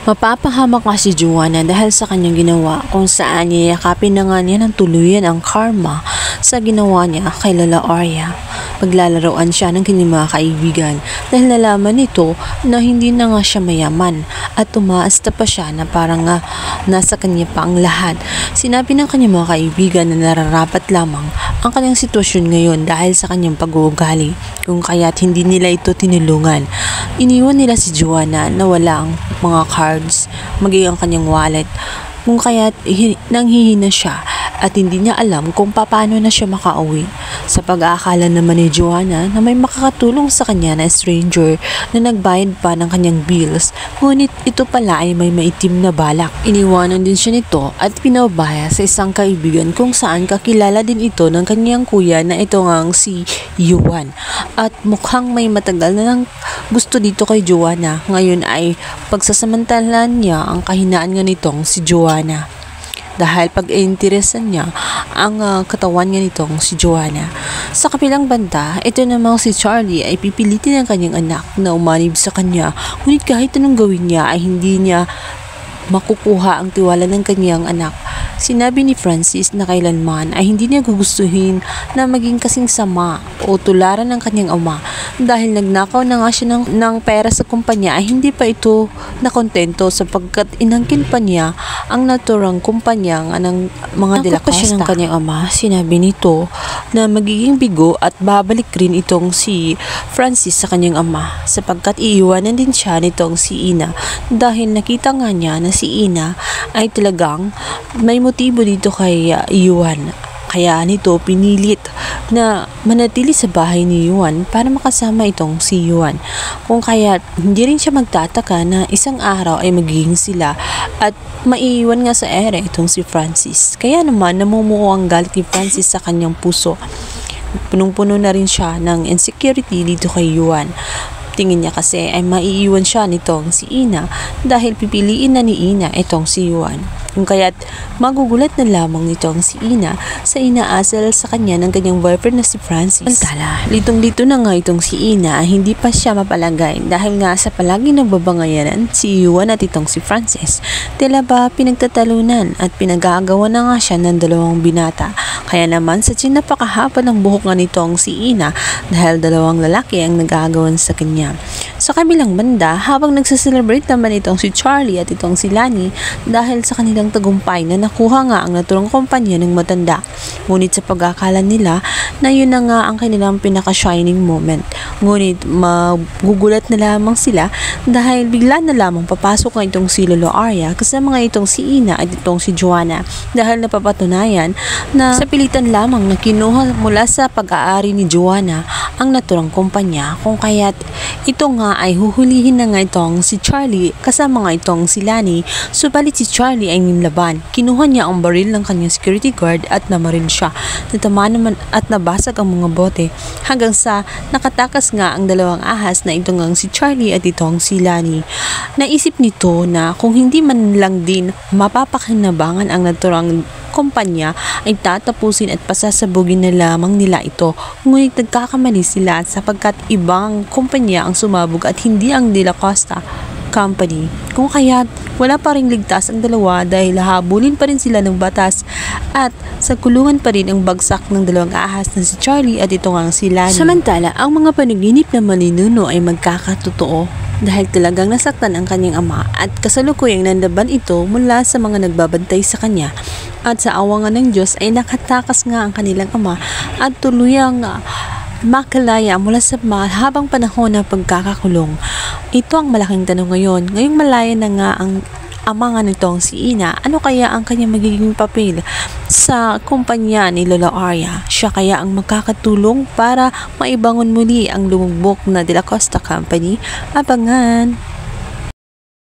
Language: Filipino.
Mapapahamak nga si Joanna dahil sa kanyang ginawa kung saan niyayakapin na nga niya ng tuluyan ang karma sa ginawa niya kay Lola Arya. Paglalaroan siya ng kanyang mga kaibigan dahil nalaman nito na hindi na nga siya mayaman at tumaas na pa siya na parang nga nasa kanya pa ang lahat. Sinabi ng kanyang mga kaibigan na nararapat lamang ang kanyang sitwasyon ngayon dahil sa kanyang pag-uugali kung kaya't hindi nila ito tinulungan. Iniwan nila si Joanna na wala ang mga cards, maging ang kanyang wallet, kung kaya't nanghihina siya at hindi niya alam kung paano na siya makauwi. Sa pag-aakala naman ni Joanna na may makakatulong sa kanya na stranger na nagbayad pa ng kanyang bills, ngunit ito pala ay may maitim na balak. Iniwanan din siya nito at pinabaya sa isang kaibigan kung saan kakilala din ito ng kanyang kuya na ito ngang si Yuan. At mukhang may matagal na lang gusto dito kay Joanna. Ngayon ay pagsasamantalan niya ang kahinaan nga nitong si Joanna. Dahil pag-interesan niya ang katawan niya nitong si Joanna. Sa kabilang banda, ito namang si Charlie ay pipilitin ng kanyang anak na umanib sa kanya. Ngunit kahit anong gawin niya ay hindi niya makukuha ang tiwala ng kanyang anak. Sinabi ni Francis na kailanman ay hindi niya gugustuhin na maging kasing sama o tularan ng kanyang ama dahil nagnakaw na nga siya ng pera sa kumpanya ay hindi pa ito nakontento sapagkat inangkin pa niya ang naturang kumpanya ng mga De La Costa. Ng kanyang ama, sinabi nito na magiging bigo at babalik rin itong si Francis sa kanyang ama sapagkat iiwanan din siya nitong si Ina dahil nakita nga niya na si Ina ay talagang may motibo dito kay Yuan. Kaya nito pinilit na manatili sa bahay ni Yuan para makasama itong si Yuan. Kung kaya hindi rin siya magtataka na isang araw ay magiging sila at maiiwan nga sa ere itong si Francis. Kaya naman namumuo ang galit ni Francis sa kanyang puso. Punong-puno na rin siya ng insecurity dito kay Yuan. Tingin niya kasi ay maiiwan siya nitong si Ina dahil pipiliin na ni Ina itong si Yuan. Kung kaya't magugulat na lamang nitong si Ina sa inaasal sa kanya ng kanyang boyfriend na si Francis. Antala, litong-lito na nga itong si Ina, hindi pa siya mapalagay dahil nga sa palaging nagbabangayanan si Yuan at itong si Francis. Tila ba pinagtatalunan at pinag-aagawan na nga siya ng dalawang binata. Kaya naman sa napakahaba ng buhok nga nitong si Ina dahil dalawang lalaki ang nag-aagawan sa kanya. Sa kabilang banda, habang nagsaselebrate naman itong si Charlie at itong si Lani dahil sa kanilang tagumpay na nakuha nga ang naturang kumpanya ng matanda. Ngunit sa pag-akala nila na yun na nga ang kanilang pinaka-shining moment. Ngunit magugulat na lamang sila dahil bigla na lamang papasok nga itong si Lola Arya kasama nga itong si Ina at itong si Joanna dahil napapatunayan na sa pilitan lamang na kinuha mula sa pag-aari ni Joanna ang naturang kumpanya kung kaya't ito nga ay huhulihin na nga itong si Charlie kasama nga itong si Lani. Subalit si Charlie ay nilaban. Kinuha niya ang baril ng kanyang security guard at namaril siya. Natama naman at nabasag ang mga bote hanggang sa nakatakas nga ang dalawang ahas na itong si Charlie at itong si Lani. Naisip nito na kung hindi man lang din mapapakinabangan ang naturang kumpanya ay tatapusin at pasasabugin na lamang nila ito. Ngunit nagkakamali sila sapagkat ibang kumpanya ang sumabog at hindi ang De La Costa Company. Kung kaya't wala pa ring ligtas ang dalawa dahil habulin pa rin sila ng batas at sa kulungan pa rin ang bagsak ng dalawang ahas na si Charlie at ito nga si Lani. Samantala, ang mga panaginip na maninuno ay magkakatotoo dahil talagang nasaktan ang kanyang ama at kasalukuyang nanlaban ito mula sa mga nagbabantay sa kanya. At sa awa nga ng Diyos ay nakatakas nga ang kanilang ama at tuluyang makalaya mula sa mahabang panahon na pagkakakulong. Ito ang malaking tanong ngayon. Ngayong malaya na nga ang ama nga nitong si Ina, ano kaya ang kanyang magiging papel sa kumpanya ni Lola Arya? Siya kaya ang makakatulong para maibangon muli ang lumugbok na De La Costa Company? Abangan!